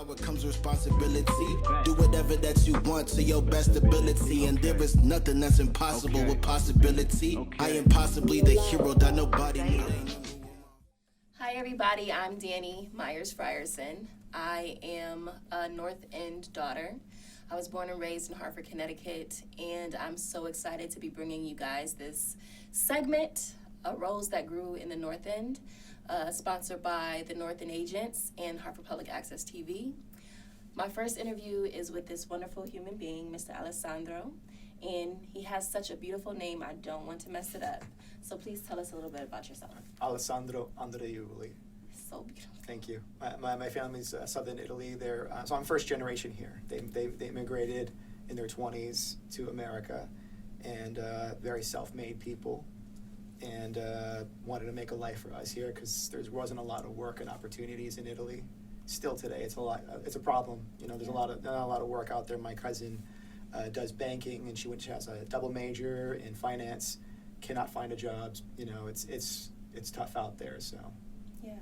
power comes responsibility. Do whatever that you want to your best ability, and there is nothing that's impossible with possibility. I am possibly the hero that nobody knew. Hi everybody, I'm Danny Myers-Frierson. I am a North End daughter. I was born and raised in Hartford, Connecticut, and I'm so excited to be bringing you guys this segment, A Rose That Grew in the North End, sponsored by the North End Agents and Hartford Public Access TV. My first interview is with this wonderful human being, Mr. Alessandro, and he has such a beautiful name, I don't want to mess it up. So please tell us a little bit about yourself. Alessandro Andreiuli. So beautiful. Thank you. My family's southern Italy. So I'm first generation here. They immigrated in their 20s to America, and very self-made people, and wanted to make a life for us here because there wasn't a lot of work and opportunities in Italy. Still today, it's a problem. You know, there's not a lot of work out there. My cousin does banking, and she has a double major in finance. Cannot find a job. You know, it's tough out there. So. Yeah.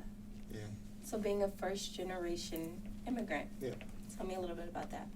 Yeah. So being a first generation immigrant. Yeah. Tell me a little bit about that.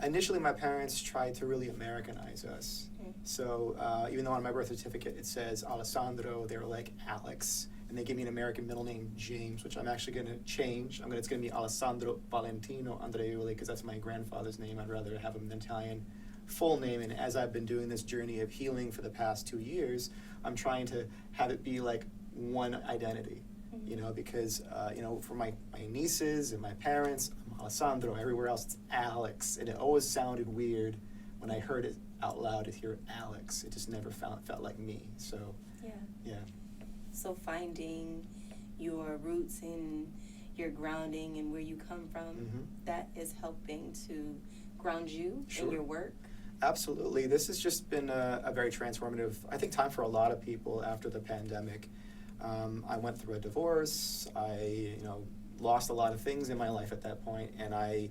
Initially, my parents tried to really Americanize us. Mm. So even though on my birth certificate it says Alessandro, they were like Alex, and they gave me an American middle name, James, which I'm actually going to change. It's going to be Alessandro Valentino Andreiuli because that's my grandfather's name. I'd rather have him an Italian full name. And as I've been doing this journey of healing for the past 2 years, I'm trying to have it be like one identity. You know, because, for my nieces and my parents, I'm Alessandro. Everywhere else, it's Alex. And it always sounded weird when I heard it out loud to hear Alex. It just never felt like me. So, yeah. So finding your roots and your grounding and where you come from, that is helping to ground you in your work. Absolutely. This has just been a very transformative, I think, time for a lot of people after the pandemic. I went through a divorce. I, lost a lot of things in my life at that point, and I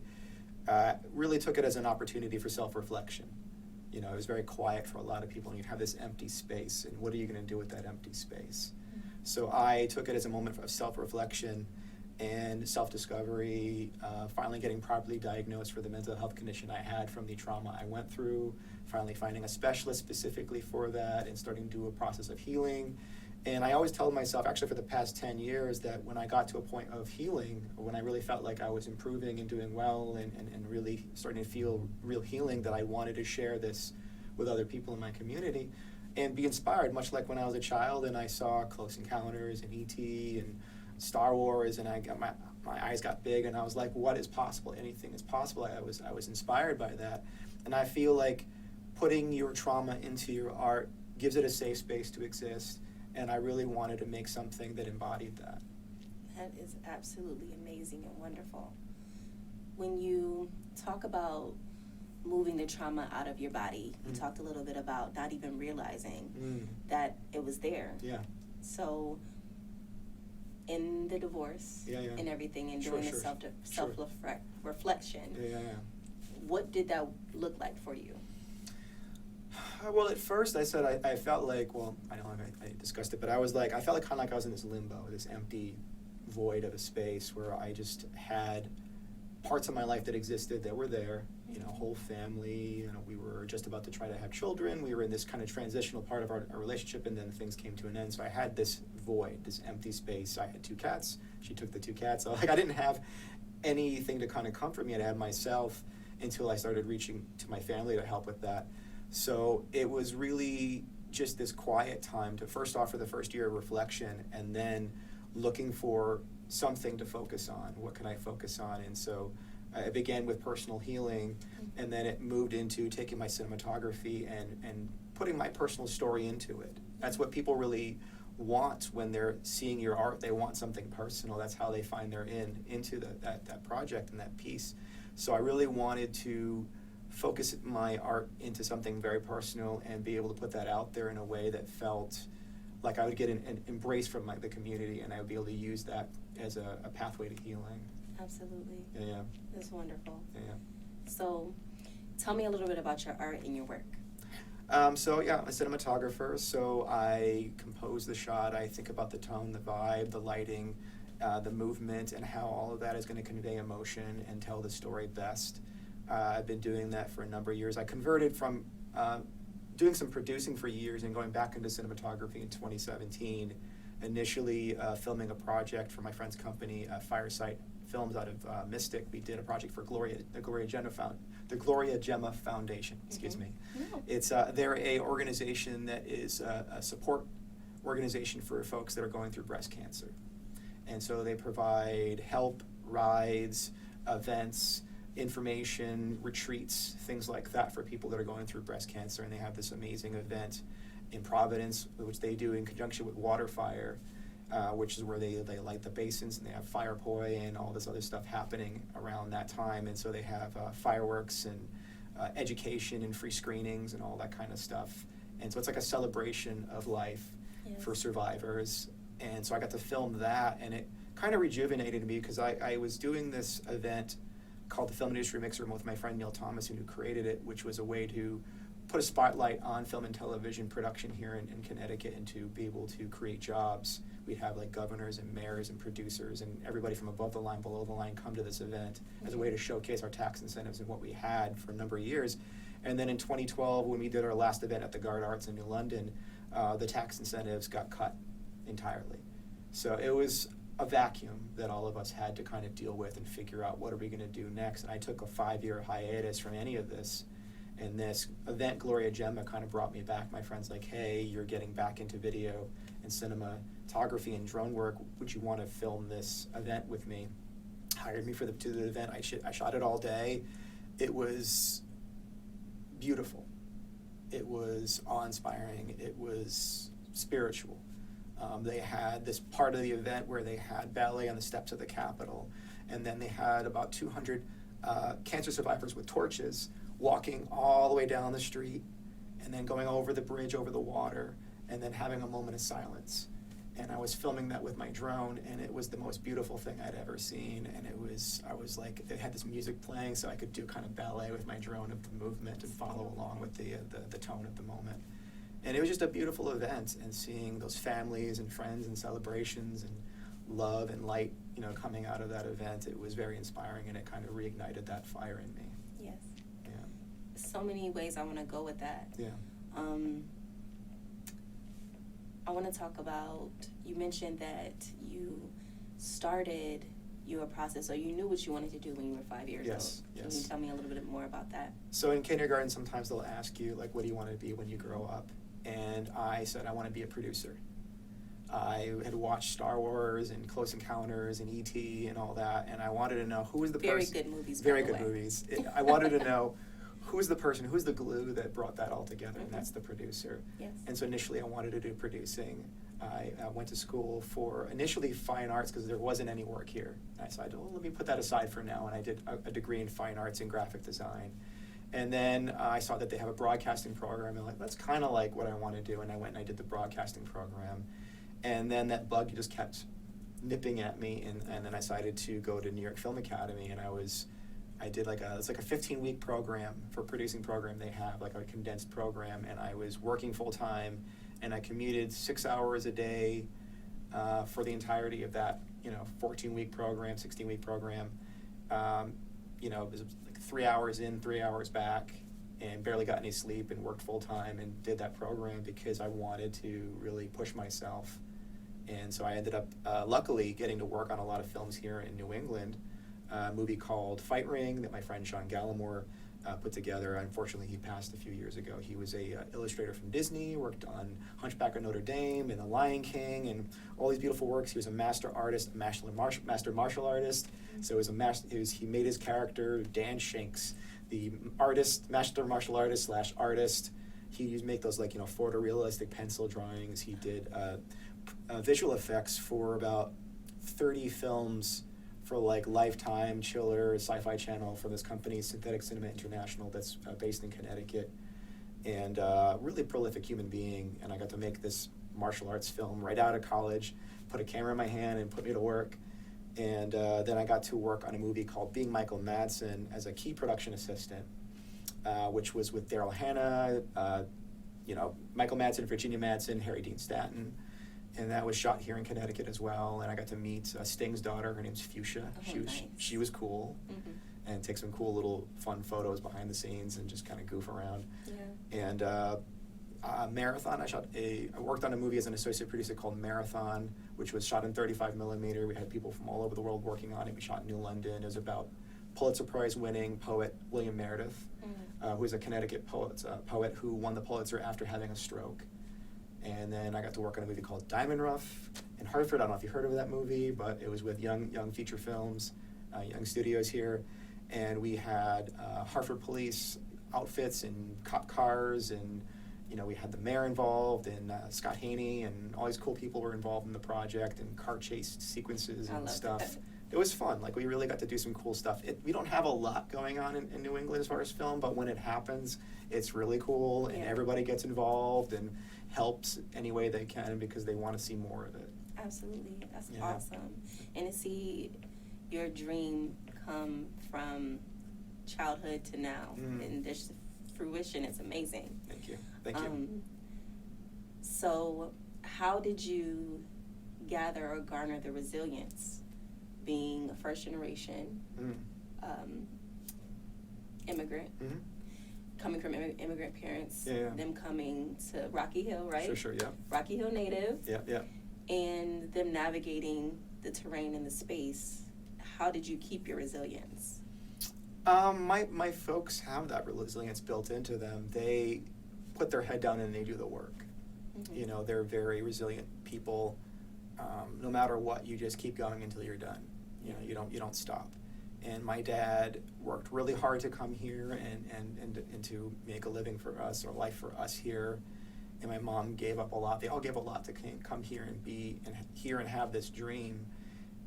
really took it as an opportunity for self-reflection. It was very quiet for a lot of people, and you'd have this empty space, and what are you going to do with that empty space? So I took it as a moment of self-reflection and self-discovery, finally getting properly diagnosed for the mental health condition I had from the trauma I went through, finally finding a specialist specifically for that, and starting to do a process of healing. And I always tell myself, actually for the past 10 years, that when I got to a point of healing, when I really felt like I was improving and doing well and really starting to feel real healing, that I wanted to share this with other people in my community and be inspired, much like when I was a child and I saw Close Encounters and E.T. and Star Wars, and my eyes got big and I was like, what is possible? Anything is possible. I was inspired by that. And I feel like putting your trauma into your art gives it a safe space to exist. And I really wanted to make something that embodied that. That is absolutely amazing and wonderful. When you talk about moving the trauma out of your body, you talked a little bit about not even realizing that it was there. Yeah. So in the divorce and everything and doing the self-reflection, what did that look like for you? Well, at first I said I felt like, I know I discussed it, but I felt like kind of like I was in this limbo, this empty void of a space where I just had parts of my life that existed that were there, whole family, we were just about to try to have children, we were in this kind of transitional part of our relationship, and then things came to an end, so I had this void, this empty space. I had 2 cats, she took the 2 cats, so I didn't have anything to kind of comfort me. I had myself until I started reaching to my family to help with that. So it was really just this quiet time to first offer the first year of reflection and then looking for something to focus on. What can I focus on? And so I began with personal healing, and then it moved into taking my cinematography and putting my personal story into it. That's what people really want when they're seeing your art. They want something personal. That's how they find their into that project and that piece. So I really wanted to focus my art into something very personal and be able to put that out there in a way that felt like I would get an embrace from the community, and I would be able to use that as a pathway to healing. Absolutely. Yeah. That's wonderful. Yeah. So tell me a little bit about your art and your work. I'm a cinematographer, so I compose the shot, I think about the tone, the vibe, the lighting, the movement and how all of that is going to convey emotion and tell the story best. I've been doing that for a number of years. I converted from doing some producing for years and going back into cinematography in 2017, initially filming a project for my friend's company, Firesight Films out of Mystic. We did a project for the Gloria Gemma Foundation, excuse me. No. It's they're a organization that is a support organization for folks that are going through breast cancer. And so they provide help, rides, events, information, retreats, things like that for people that are going through breast cancer. And they have this amazing event in Providence, which they do in conjunction with Waterfire, which is where they light the basins, and they have fire poi and all this other stuff happening around that time. And so they have fireworks and education and free screenings and all that kind of stuff. And so it's like a celebration of life for survivors. And so I got to film that, and it kind of rejuvenated me because I was doing this event called the Film Industry Mixer with my friend Neil Thomas, who created it, which was a way to put a spotlight on film and television production here in Connecticut and to be able to create jobs. We'd have like governors and mayors and producers and everybody from above the line, below the line come to this event as a way to showcase our tax incentives and what we had for a number of years. And then in 2012, when we did our last event at the Guard Arts in New London, the tax incentives got cut entirely. So it was a vacuum that all of us had to kind of deal with and figure out what are we going to do next. And I took a 5-year hiatus from any of this. And this event, Gloria Gemma, kind of brought me back. My friend's like, hey, you're getting back into video and cinematography and drone work. Would you want to film this event with me? Hired me to the event. I shot it all day. It was beautiful. It was awe-inspiring. It was spiritual. They had this part of the event where they had ballet on the steps of the Capitol, and then they had about 200 cancer survivors with torches walking all the way down the street and then going over the bridge over the water and then having a moment of silence. And I was filming that with my drone, and it was the most beautiful thing I'd ever seen. And I was like, it had this music playing, so I could do kind of ballet with my drone of the movement and follow along with the tone of the moment. And it was just a beautiful event, and seeing those families and friends and celebrations and love and light, coming out of that event, it was very inspiring, and it kind of reignited that fire in me. Yes. Yeah. So many ways I want to go with that. Yeah. I want to talk about, you mentioned that you started your process, or you knew what you wanted to do when you were 5 years old. Yes. Can you tell me a little bit more about that? So in kindergarten, sometimes they'll ask you, like, what do you want to be when you grow up? And I said, I want to be a producer. I had watched Star Wars and Close Encounters and E.T. and all that, and I wanted to know who was the person. Very good movies, Very by the good way. movies. I wanted to know who's the person, who's the glue that brought that all together, and that's the producer. Yes. And so initially I wanted to do producing. I went to school for initially fine arts because there wasn't any work here. I decided, well, let me put that aside for now, and I did a degree in fine arts and graphic design. And then I saw that they have a broadcasting program, and that's kind of like what I want to do, and I went and I did the broadcasting program. And then that bug just kept nipping at me, and then I decided to go to New York Film Academy, and I did it's like a 15-week program for producing program they have, like a condensed program, and I was working full-time, and I commuted 6 hours a day for the entirety of that, 14-week program, 16-week program. It was like 3 hours in, 3 hours back, and barely got any sleep, and worked full-time and did that program because I wanted to really push myself. And so I ended up, luckily, getting to work on a lot of films here in New England. A movie called Fight Ring that my friend Sean Gallimore put together. Unfortunately, he passed a few years ago. He was a illustrator from Disney, worked on Hunchback of Notre Dame and The Lion King and all these beautiful works. He was a master artist, a master martial artist. So he made his character Dan Shanks, the master martial artist / artist. He used to make those photorealistic pencil drawings. He did visual effects for about 30 films for Lifetime, Chiller, Sci-Fi Channel, for this company, Synthetic Cinema International, that's based in Connecticut, and really prolific human being. And I got to make this martial arts film right out of college, put a camera in my hand and put me to work. And then I got to work on a movie called Being Michael Madsen as a key production assistant, which was with Daryl Hannah, Michael Madsen, Virginia Madsen, Harry Dean Stanton. And that was shot here in Connecticut as well. And I got to meet Sting's daughter. Her name's Fuchsia. Oh, nice. She was cool, and take some cool little fun photos behind the scenes and just kind of goof around. Yeah. And Marathon, I worked on a movie as an associate producer called Marathon, which was shot in 35 millimeter. We had people from all over the world working on it. We shot in New London. It was about Pulitzer Prize winning poet William Meredith, who is a Connecticut poet who won the Pulitzer after having a stroke. And then I got to work on a movie called Diamond Rough in Hartford. I don't know if you heard of that movie, but it was with Young Feature Films, Young Studios here. And we had Hartford police outfits and cop cars, and we had the mayor involved, and Scott Haney, and all these cool people were involved in the project, and car chase sequences and stuff. That. It was fun. Like, we really got to do some cool stuff. We don't have a lot going on in New England as far as film, but when it happens, it's really cool, and everybody gets involved and helps any way they can because they want to see more of it. Absolutely. That's awesome. And to see your dream come from childhood to now and this fruition is amazing. Thank you. Thank you. So how did you gather or garner the resilience being a first generation immigrant, coming from immigrant parents, them coming to Rocky Hill, right? Sure, yeah. Rocky Hill native. Yeah. And them navigating the terrain and the space. How did you keep your resilience? My folks have that resilience built into them. They put their head down and they do the work. They're very resilient people. No matter what, you just keep going until you're done. You don't stop. And my dad worked really hard to come here and to make a living for us, or life for us here. And my mom gave up a lot. They all gave a lot to come here and be here and have this dream.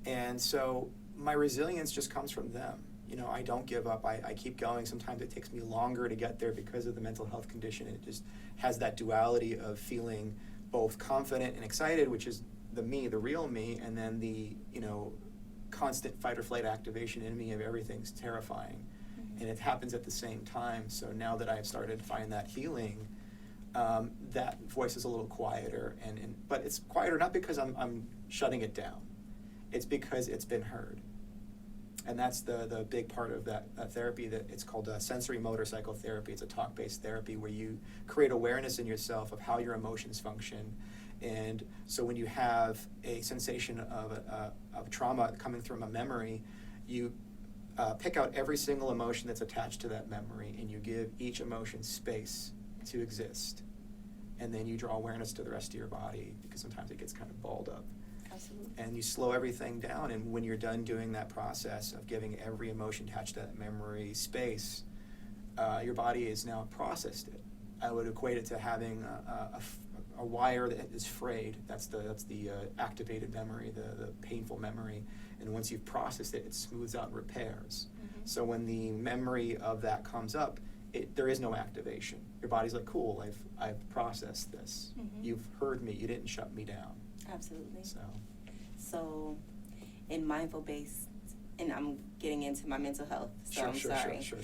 And so my resilience just comes from them. I don't give up. I keep going. Sometimes it takes me longer to get there because of the mental health condition. It just has that duality of feeling both confident and excited, which is the real me, and then the, constant fight or flight activation in me of everything's terrifying. And it happens at the same time. So now that I've started to find that healing, that voice is a little quieter, but it's quieter not because I'm shutting it down. It's because it's been heard. And that's the big part of that therapy. That it's called sensory motor psychotherapy. It's a talk-based therapy where you create awareness in yourself of how your emotions function. And so when you have a sensation of trauma coming from a memory, you pick out every single emotion that's attached to that memory, and you give each emotion space to exist. And then you draw awareness to the rest of your body, because sometimes it gets kind of balled up. Absolutely. And you slow everything down, and when you're done doing that process of giving every emotion attached to that memory space, your body has now processed it. I would equate it to having a wire that is frayed. That's the activated memory, the painful memory. And once you've processed it, it smooths out and repairs. So when the memory of that comes up, there is no activation. Your body's like, cool, I've processed this. You've heard me. You didn't shut me down. Absolutely. So in mindful based, and I'm getting into my mental health, so I'm sorry. Sure.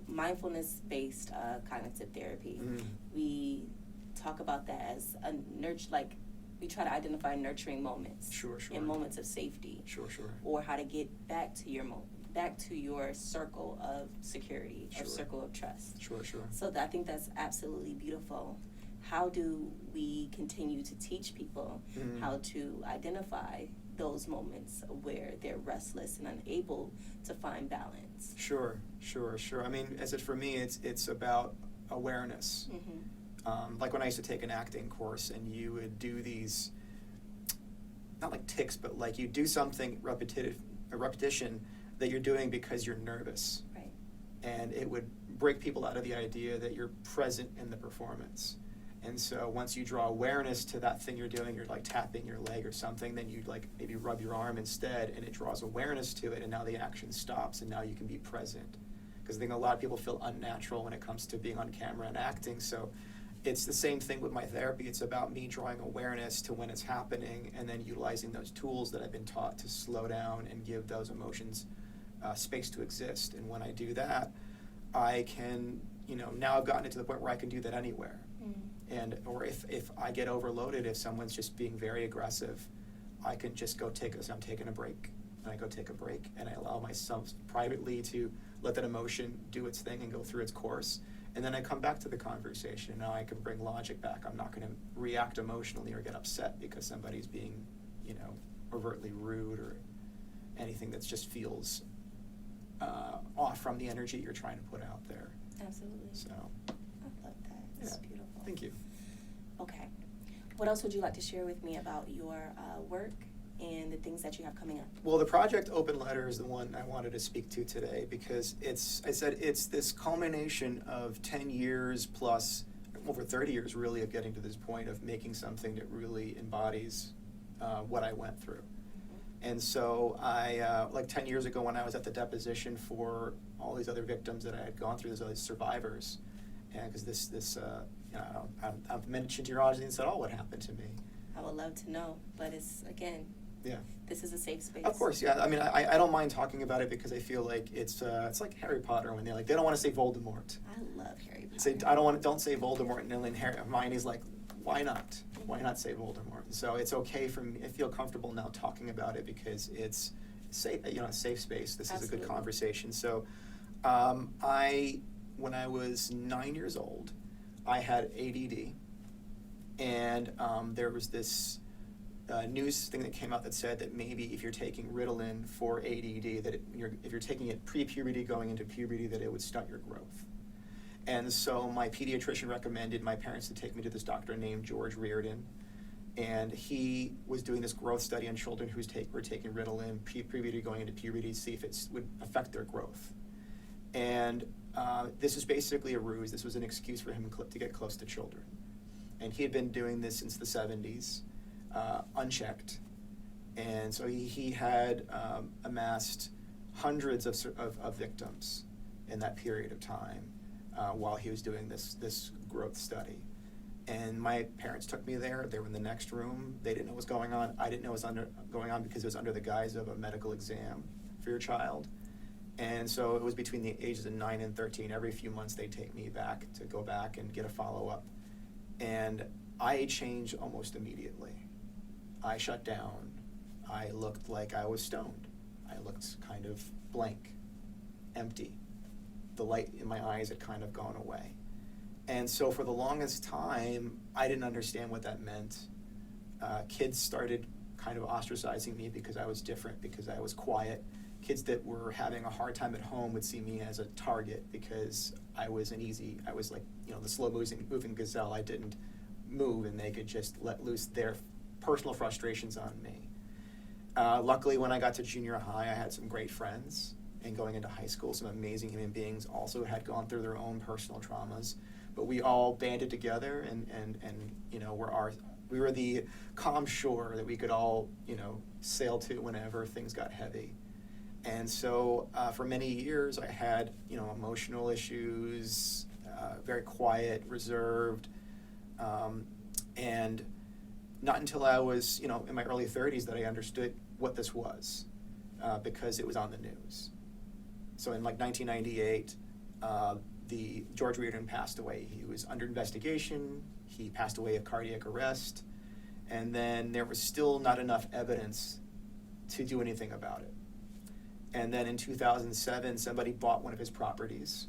Mindfulness based cognitive therapy. We talk about that as a we try to identify nurturing moments. Sure. And moments of safety. Sure. Or how to get back to your circle of security, or circle of trust. Sure. So I think that's absolutely beautiful. How do we continue to teach people how to identify those moments where they're restless and unable to find balance? Sure. I mean, for me, it's about awareness. Like when I used to take an acting course, and you would do these, not like tics, but like you do something repetition that you're doing because you're nervous. Right. And it would break people out of the idea that you're present in the performance. And so once you draw awareness to that thing you're doing, you're like tapping your leg or something, then you like maybe rub your arm instead, and it draws awareness to it, and now the action stops, and now you can be present. Because I think a lot of people feel unnatural when it comes to being on camera and acting. So it's the same thing with my therapy. It's about me drawing awareness to when it's happening, and then utilizing those tools that I've been taught to slow down and give those emotions space to exist. And when I do that, I can, now I've gotten it to the point where I can do that anywhere. Or if I get overloaded, if someone's just being very aggressive, I can just go I'm taking a break. And I go take a break, and I allow myself privately to let that emotion do its thing and go through its course. And then I come back to the conversation. Now I can bring logic back. I'm not going to react emotionally or get upset because somebody's being, overtly rude or anything that just feels off from the energy you're trying to put out there. Absolutely. So. I love that. It's beautiful. Thank you. Okay. What else would you like to share with me about your work and the things that you have coming up? Well, the project Open Letter is the one I wanted to speak to today because it's this culmination of 10 years plus, over 30 years really, of getting to this point of making something that really embodies what I went through. And so I, 10 years ago when I was at the deposition for all these other victims that I had gone through, these other survivors, and because I've mentioned to your audience and said, what happened to me? I would love to know, but it's, again, this is a safe space. Of course, yeah. I mean, I don't mind talking about it because I feel like it's like Harry Potter when they don't want to say Voldemort. I love Harry Potter. Don't say Voldemort, and then Hermione's like, why not? Why not say Voldemort? So it's okay for me. I feel comfortable now talking about it because it's safe, a safe space. This is a good conversation. So, when I was 9 years old, I had ADD, and there was this news thing that came out that said that maybe if you're taking Ritalin for ADD, that if you're taking it pre-puberty going into puberty, that it would stunt your growth. And so my pediatrician recommended my parents to take me to this doctor named George Reardon, and he was doing this growth study on children who were taking Ritalin pre-puberty going into puberty to see if it would affect their growth. And this was basically a ruse. This was an excuse for him to get close to children. And he had been doing this since the 70s, unchecked. And so he had amassed hundreds of victims in that period of time while he was doing this growth study. And my parents took me there. They were in the next room. They didn't know what was going on. I didn't know what was going on because it was under the guise of a medical exam for your child. And so it was between the ages of 9 and 13. Every few months they'd take me back to go back and get a follow-up. And I changed almost immediately. I shut down. I looked like I was stoned. I looked kind of blank, empty. The light in my eyes had kind of gone away. And so for the longest time, I didn't understand what that meant. Kids started kind of ostracizing me because I was different, because I was quiet. Kids that were having a hard time at home would see me as a target because I was like, the slow moving gazelle. I didn't move, and they could just let loose their personal frustrations on me. Luckily, when I got to junior high, I had some great friends, and going into high school, some amazing human beings also had gone through their own personal traumas. But we all banded together, and we were the calm shore that we could all sail to whenever things got heavy. And so for many years, I had emotional issues, very quiet, reserved, and not until I was in my early 30s that I understood what this was, because it was on the news. So in 1998, the George Reardon passed away. He was under investigation. He passed away of cardiac arrest, and then there was still not enough evidence to do anything about it. And then in 2007, somebody bought one of his properties,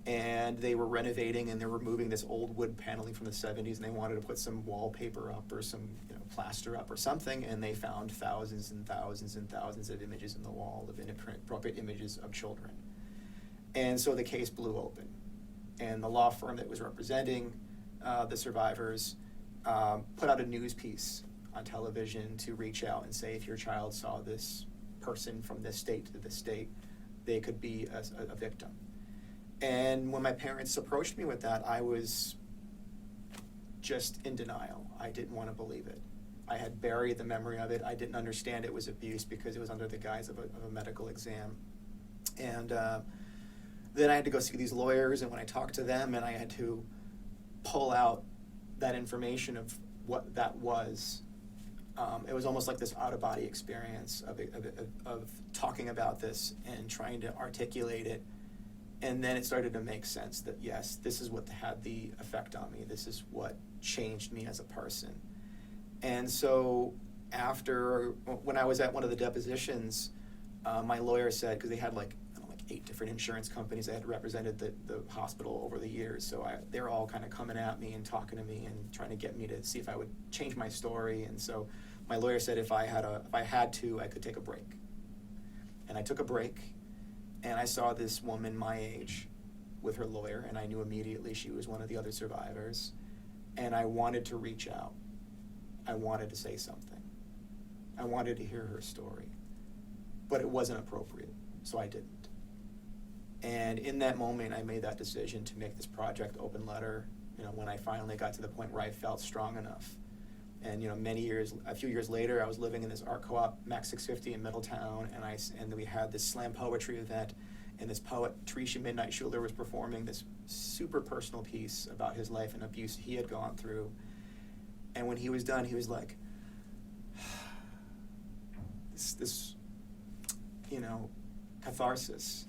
and they were renovating, and they were removing this old wood paneling from the 70s, and they wanted to put some wallpaper up or some plaster up or something, and they found thousands and thousands and thousands of images in the wall of inappropriate images of children. And so the case blew open, and the law firm that was representing the survivors put out a news piece on television to reach out and say, if your child saw this person from this state to this state, they could be a victim. And when my parents approached me with that, I was just in denial. I didn't want to believe it. I had buried the memory of it. I didn't understand it was abuse because it was under the guise of a medical exam. And then I had to go see these lawyers, and when I talked to them, and I had to pull out that information of what that was, it was almost like this out-of-body experience of talking about this and trying to articulate it And then it started to make sense that, yes, this is what had the effect on me. This is what changed me as a person. And so when I was at one of the depositions, my lawyer said, because they had like 8 different insurance companies that had represented the hospital over the years. So they're all kind of coming at me and talking to me and trying to get me to see if I would change my story. And so my lawyer said if I had to, I could take a break. And I took a break, and I saw this woman my age with her lawyer, and I knew immediately she was one of the other survivors. And I wanted to reach out. I wanted to say something. I wanted to hear her story. But it wasn't appropriate, so I didn't. And in that moment, I made that decision to make this project Open Letter, when I finally got to the point where I felt strong enough. And, a few years later, I was living in this art co-op, Max 650 in Middletown, and we had this slam poetry event, and this poet, Trisha Midnight Schuler, was performing this super personal piece about his life and abuse he had gone through. And when he was done, he was like, this catharsis.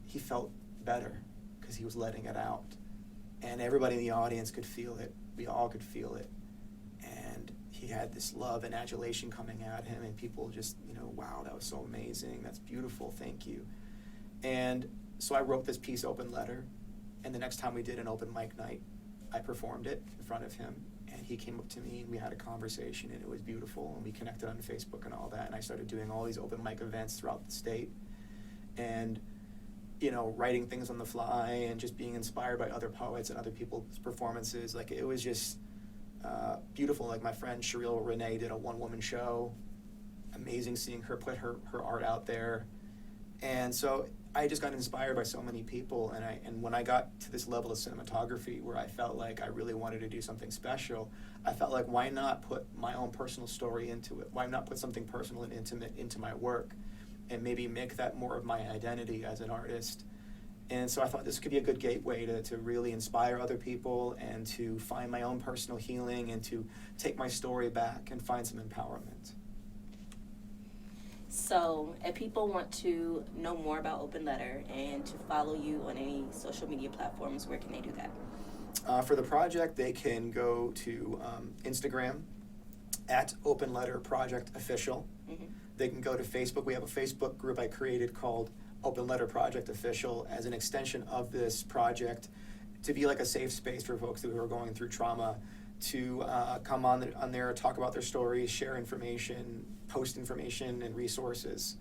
He felt better because he was letting it out. And everybody in the audience could feel it. We all could feel it. And he had this love and adulation coming at him, and people just, wow, that was so amazing. That's beautiful. Thank you. And so I wrote this piece, Open Letter. And the next time we did an open mic night, I performed it in front of him. And he came up to me, and we had a conversation, and it was beautiful. And we connected on Facebook and all that. And I started doing all these open mic events throughout the state. And writing things on the fly and just being inspired by other poets and other people's performances. Like, it was just beautiful. Like, my friend Cheryl Renee did a one-woman show. Amazing seeing her put her art out there. And so I just got inspired by so many people. And when I got to this level of cinematography where I felt like I really wanted to do something special, I felt like, why not put my own personal story into it? Why not put something personal and intimate into my work? And maybe make that more of my identity as an artist. And so I thought this could be a good gateway to really inspire other people and to find my own personal healing and to take my story back and find some empowerment. So if people want to know more about Open Letter and to follow you on any social media platforms, where can they do that? For the project, they can go to Instagram at Open Letter Project Official. Mm-hmm. They can go to Facebook. We have a Facebook group I created called Open Letter Project Official as an extension of this project to be like a safe space for folks who are going through trauma to come on there, talk about their stories, share information, post information and resources.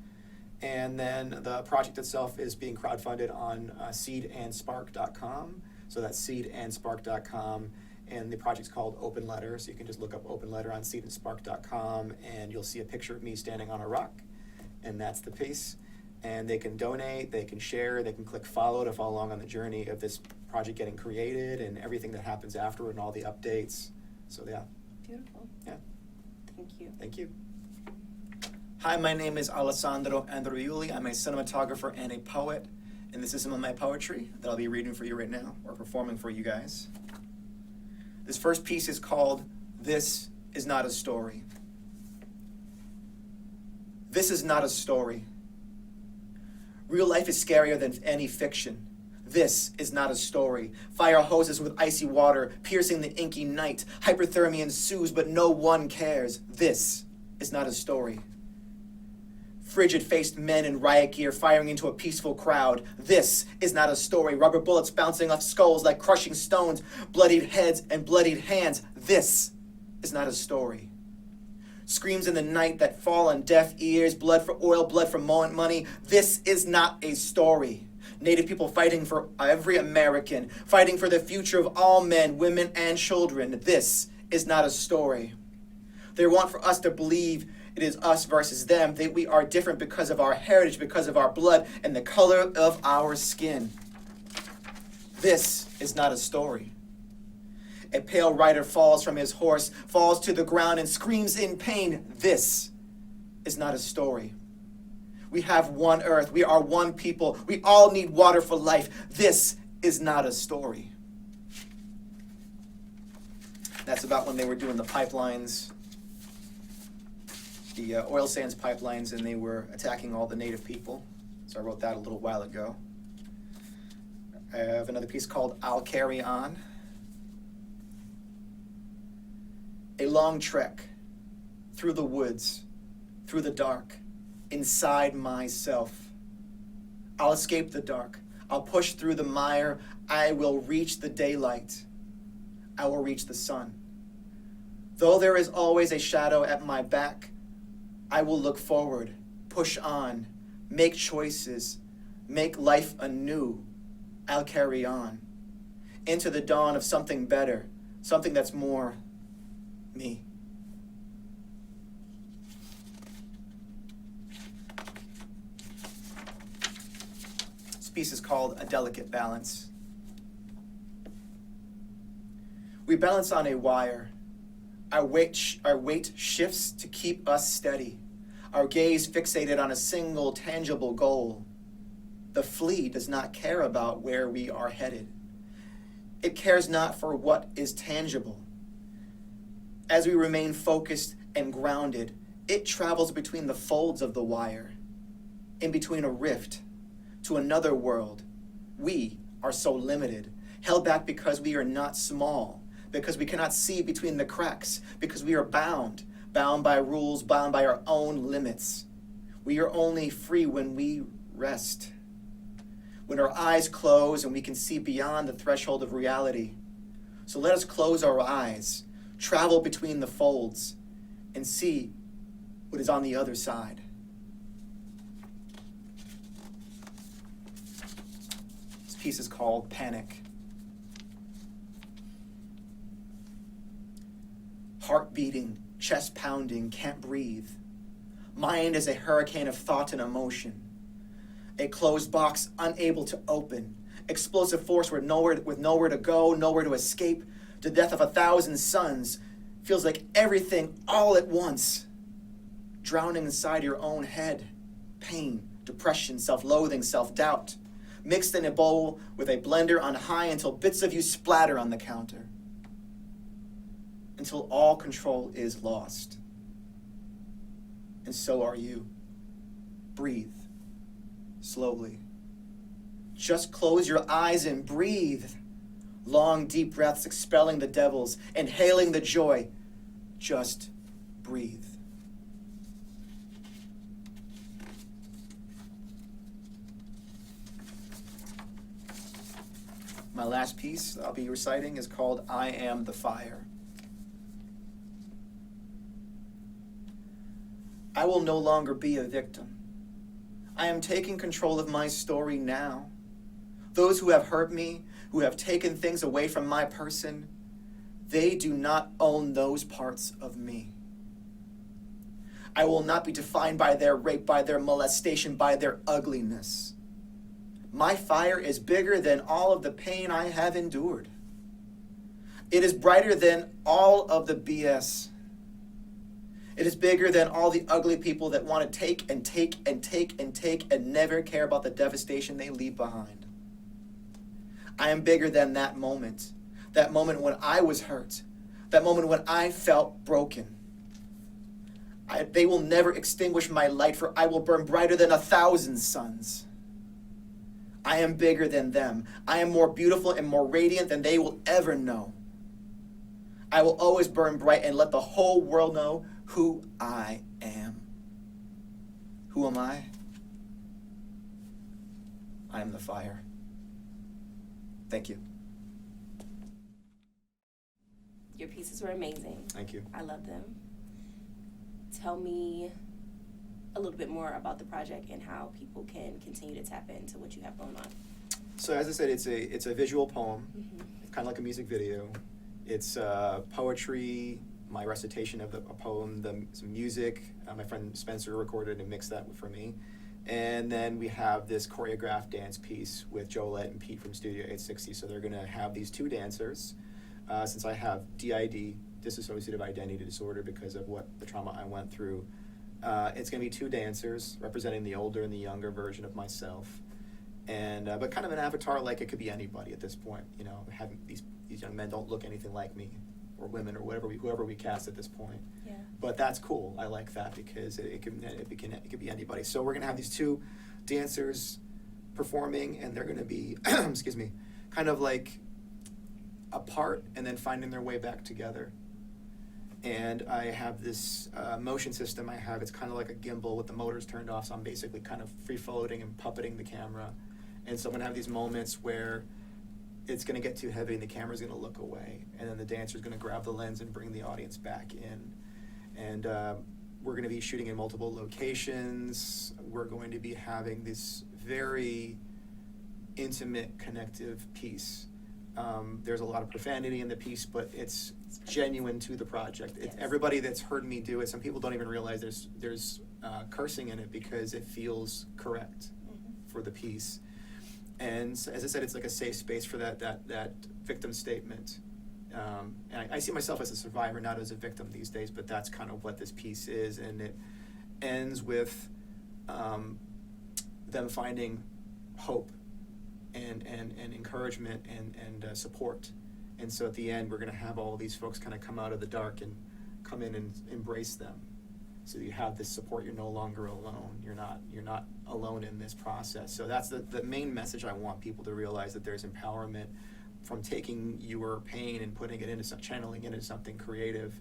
And then the project itself is being crowdfunded on seedandspark.com. So that's seedandspark.com. And the project's called Open Letter, so you can just look up Open Letter on seedandspark.com, and you'll see a picture of me standing on a rock, and that's the piece. And they can donate, they can share, they can click follow to follow along on the journey of this project getting created and everything that happens afterward and all the updates. So yeah. Beautiful. Yeah. Thank you. Thank you. Hi, my name is Alessandro Andriuli. I'm a cinematographer and a poet, and this is some of my poetry that I'll be reading for you right now, or performing for you guys. This first piece is called This Is Not a Story. This is not a story. Real life is scarier than any fiction. This is not a story. Fire hoses with icy water, piercing the inky night. Hyperthermia ensues, but no one cares. This is not a story. Frigid-faced men in riot gear firing into a peaceful crowd. This is not a story. Rubber bullets bouncing off skulls like crushing stones, bloodied heads and bloodied hands. This is not a story. Screams in the night that fall on deaf ears, blood for oil, blood for money. This is not a story. Native people fighting for every American, fighting for the future of all men, women, and children. This is not a story. They want for us to believe it is us versus them, that we are different because of our heritage, because of our blood, and the color of our skin. This is not a story. A pale rider falls from his horse, falls to the ground, and screams in pain. This is not a story. We have one earth. We are one people. We all need water for life. This is not a story. That's about when they were doing the pipelines, the oil sands pipelines, and they were attacking all the native people. So I wrote that a little while ago. I have another piece called I'll Carry On. A long trek through the woods, through the dark, inside myself. I'll escape the dark. I'll push through the mire. I will reach the daylight. I will reach the sun. Though there is always a shadow at my back, I will look forward, push on, make choices, make life anew. I'll carry on into the dawn of something better, something that's more me. This piece is called A Delicate Balance. We balance on a wire. Our weight shifts to keep us steady. Our gaze fixated on a single tangible goal. The flea does not care about where we are headed. It cares not for what is tangible. As we remain focused and grounded, it travels between the folds of the wire, in between a rift to another world. We are so limited, held back because we are not small, because we cannot see between the cracks, because we are bound by rules, bound by our own limits. We are only free when we rest, when our eyes close and we can see beyond the threshold of reality. So let us close our eyes, travel between the folds, and see what is on the other side. This piece is called Panic. Heart beating, chest pounding, can't breathe. Mind is a hurricane of thought and emotion. A closed box unable to open. Explosive force with nowhere to go, nowhere to escape. The death of 1,000 suns feels like everything all at once. Drowning inside your own head. Pain, depression, self-loathing, self-doubt. Mixed in a bowl with a blender on high until bits of you splatter on the counter. Until all control is lost. And so are you. Breathe. Slowly. Just close your eyes and breathe. Long, deep breaths expelling the devils, inhaling the joy. Just breathe. My last piece I'll be reciting is called I Am the Fire. I will no longer be a victim. I am taking control of my story now. Those who have hurt me, who have taken things away from my person, they do not own those parts of me. I will not be defined by their rape, by their molestation, by their ugliness. My fire is bigger than all of the pain I have endured. It is brighter than all of the BS. It is bigger than all the ugly people that want to take and take and take and take and never care about the devastation they leave behind. I am bigger than that moment when I was hurt, that moment when I felt broken. They will never extinguish my light, for I will burn brighter than 1,000 suns. I am bigger than them. I am more beautiful and more radiant than they will ever know. I will always burn bright and let the whole world know who I am. Who am I? I am the fire. Thank you. Your pieces were amazing. Thank you. I love them. Tell me a little bit more about the project and how people can continue to tap into what you have going on. So as I said, it's a visual poem, kind of like a music video. It's poetry, my recitation of a poem, some music. My friend Spencer recorded and mixed that for me. And then we have this choreographed dance piece with Jolette and Pete from Studio 860. So they're going to have these two dancers. Since I have DID, dissociative identity disorder, because of the trauma I went through, it's going to be two dancers representing the older and the younger version of myself. And but kind of an avatar, like it could be anybody at this point. You know, having these young men don't look anything like me, or women, or whoever we cast at this point. Yeah. But that's cool. I like that because it could be anybody. So we're gonna have these two dancers performing, and they're going to be, excuse me, kind of like apart and then finding their way back together. And I have this motion system I have. It's kind of like a gimbal with the motors turned off, so I'm basically kind of free floating and puppeting the camera. And so I'm going to have these moments where it's going to get too heavy and the camera's going to look away, and then the dancer's going to grab the lens and bring the audience back in. And we're going to be shooting in multiple locations. We're going to be having this very intimate, connective piece. There's a lot of profanity in the piece, but it's genuine to the project. Yes. Everybody that's heard me do it, some people don't even realize there's cursing in it because it feels correct for the piece. And so, as I said, it's like a safe space for that victim statement. And I see myself as a survivor, not as a victim these days, but that's kind of what this piece is. And it ends with them finding hope and encouragement and support. And so at the end, we're going to have all these folks kind of come out of the dark and come in and embrace them. So you have this support. You're no longer alone. You're not alone in this process. So that's the main message I want people to realize, that there's empowerment from taking your pain and putting it into channeling it into something creative,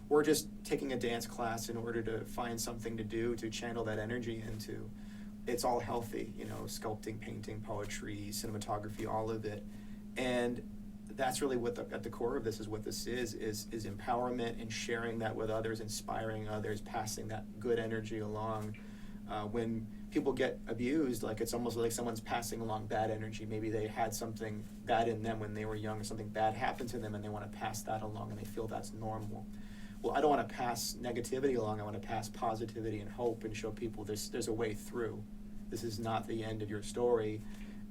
or just taking a dance class in order to find something to do to channel that energy into. It's all healthy, sculpting, painting, poetry, cinematography, all of it. And that's really what at the core of this is what this is empowerment and sharing that with others, inspiring others, passing that good energy along. When people get abused, like it's almost like someone's passing along bad energy. Maybe they had something bad in them when they were young, or something bad happened to them, and they want to pass that along, and they feel that's normal. Well, I don't want to pass negativity along. I want to pass positivity and hope and show people there's a way through. This is not the end of your story,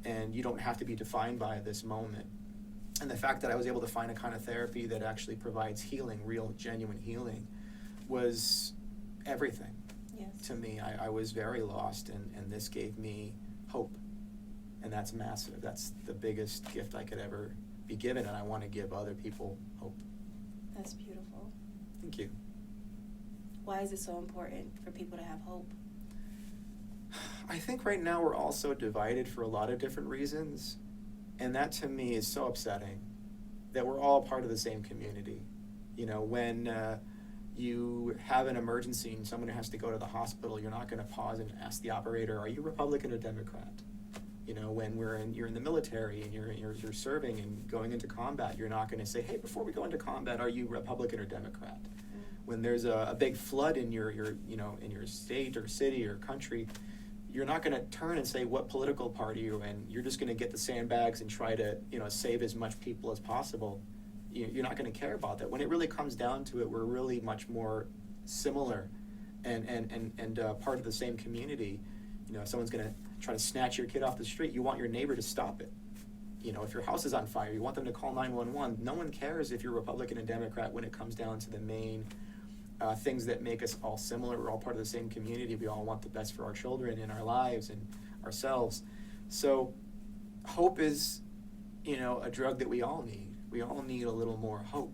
and you don't have to be defined by this moment. And the fact that I was able to find a kind of therapy that actually provides healing, real, genuine healing, was everything. Yes. To me. I was very lost, and this gave me hope. And that's massive. That's the biggest gift I could ever be given, and I want to give other people hope. That's beautiful. Thank you. Why is it so important for people to have hope? I think right now we're all so divided for a lot of different reasons, and that to me is so upsetting, that we're all part of the same community. When you have an emergency and someone has to go to the hospital, you're not going to pause and ask the operator, are you Republican or Democrat? When you're in the military and you're serving and going into combat, you're not going to say, hey, before we go into combat, are you Republican or Democrat? When there's a big flood in your in your state or city or country, you're not going to turn and say what political party you're in. You're just going to get the sandbags and try to save as much people as possible. You're not going to care about that. When it really comes down to it, we're really much more similar and part of the same community. If someone's going to try to snatch your kid off the street, you want your neighbor to stop it. If your house is on fire, you want them to call 911. No one cares if you're Republican and Democrat when it comes down to the main things that make us all similar. We're all part of the same community. We all want the best for our children and our lives and ourselves. So hope is, a drug that we all need. We all need a little more hope.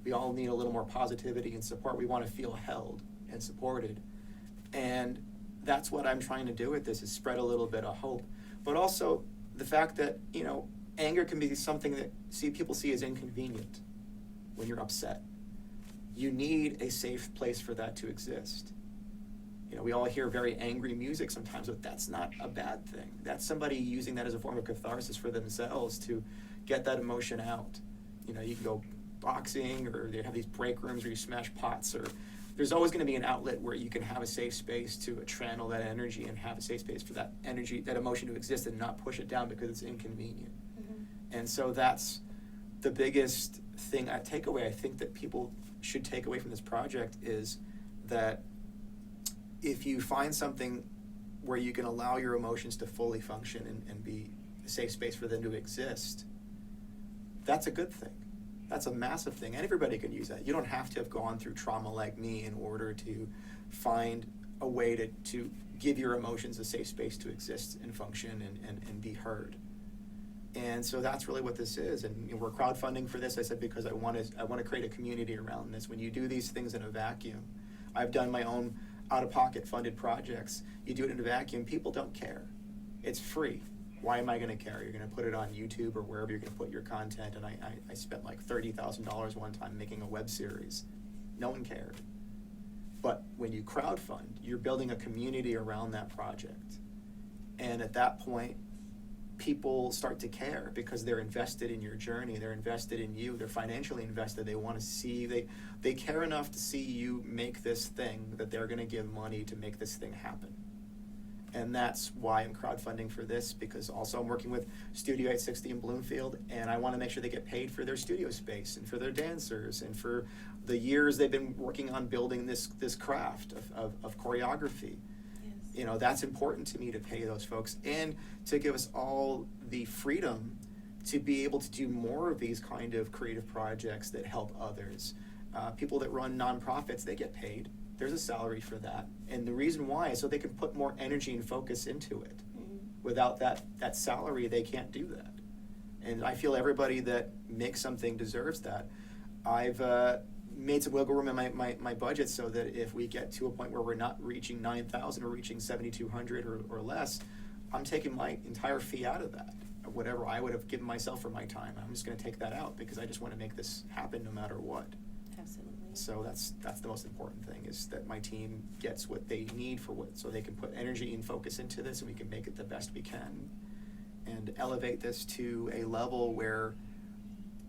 We all need a little more positivity and support. We want to feel held and supported. And that's what I'm trying to do with this, is spread a little bit of hope. But also the fact that, anger can be something that people see as inconvenient when you're upset. You need a safe place for that to exist. We all hear very angry music sometimes, but that's not a bad thing. That's somebody using that as a form of catharsis for themselves to get that emotion out. You can go boxing, or they have these break rooms where you smash pots, or there's always going to be an outlet where you can have a safe space to channel that energy and have a safe space for that energy, that emotion to exist, and not push it down because it's inconvenient. And so that's the biggest thing I take away. I think that people should take away from this project is that if you find something where you can allow your emotions to fully function and be a safe space for them to exist, that's a good thing. That's a massive thing, and everybody can use that. You don't have to have gone through trauma like me in order to find a way to give your emotions a safe space to exist and function and be heard. And so that's really what this is. And we're crowdfunding for this, I said, because I want to create a community around this. When you do these things in a vacuum, I've done my own out-of-pocket funded projects. You do it in a vacuum, people don't care. It's free. Why am I going to care? You're going to put it on YouTube or wherever you're going to put your content. And I spent like $30,000 one time making a web series. No one cared. But when you crowdfund, you're building a community around that project. And at that point, people start to care because they're invested in your journey. They're invested in you. They're financially invested. They want to see, they care enough to see you make this thing that they're going to give money to make this thing happen. And that's why I'm crowdfunding for this, because also I'm working with Studio 860 in Bloomfield, and I want to make sure they get paid for their studio space and for their dancers and for the years they've been working on building this craft of choreography. Yes. You know, that's important to me, to pay those folks and to give us all the freedom to be able to do more of these kind of creative projects that help others. People that run nonprofits, they get paid. There's a salary for that. And the reason why is so they can put more energy and focus into it. Mm-hmm. Without that salary, they can't do that. And I feel everybody that makes something deserves that. I've made some wiggle room in my budget so that if we get to a point where we're not reaching 9,000, we're reaching 7,200 or less, I'm taking my entire fee out of that. Whatever I would have given myself for my time, I'm just going to take that out because I just want to make this happen no matter what. Absolutely. So that's the most important thing, is that my team gets what they need so they can put energy and focus into this, and we can make it the best we can and elevate this to a level where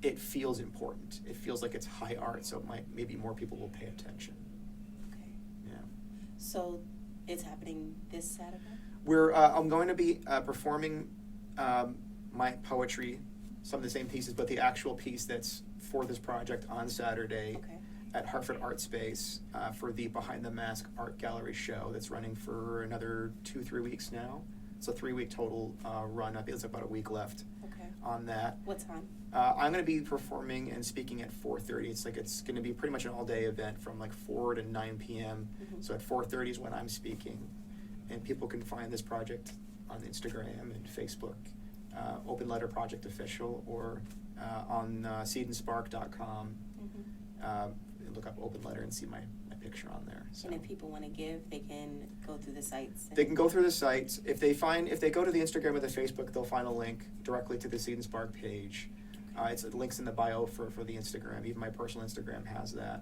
it feels important. It feels like it's high art, so maybe more people will pay attention. Okay. Yeah. So it's happening this Saturday? I'm going to be performing my poetry, some of the same pieces, but the actual piece that's for this project on Saturday. Okay. At Hartford Art Space for the Behind the Mask Art Gallery show that's running for another 2-3 weeks now. It's a 3-week total run. I think it's about a week left on that. What time? I'm going to be performing and speaking at 4:30. It's going to be pretty much an all-day event from like 4 to 9 p.m. Mm-hmm. So at 4:30 is when I'm speaking. And people can find this project on Instagram and Facebook, Open Letter Project Official, or on seedandspark.com. Mm-hmm. Look up Open Letter and see my picture on there. So. And if people want to give, they can go through the sites? They can go through the sites. If they go to the Instagram or the Facebook, they'll find a link directly to the Seed and Spark page. It's links in the bio for the Instagram. Even my personal Instagram has that,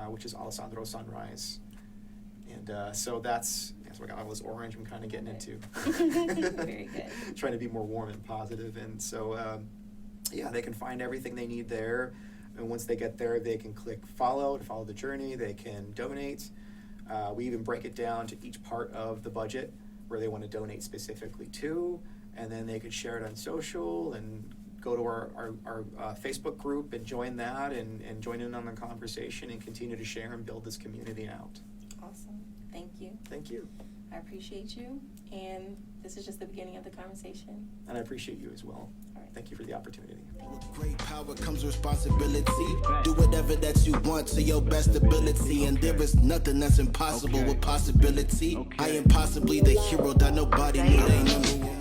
which is Alessandro Sunrise. And so that's what I got all this orange I'm kind of getting into. Very good. Trying to be more warm and positive. And so, they can find everything they need there. And once they get there, they can click follow to follow the journey. They can donate. We even break it down to each part of the budget where they want to donate specifically to. And then they could share it on social and go to our Facebook group and join that and join in on the conversation and continue to share and build this community out. Awesome. Thank you. Thank you. I appreciate you. And this is just the beginning of the conversation. And I appreciate you as well. All right. Thank you for the opportunity. With great power comes responsibility. Do whatever that you want to your best ability. And there is nothing that's impossible with possibility. I am possibly the hero that nobody knew they number one.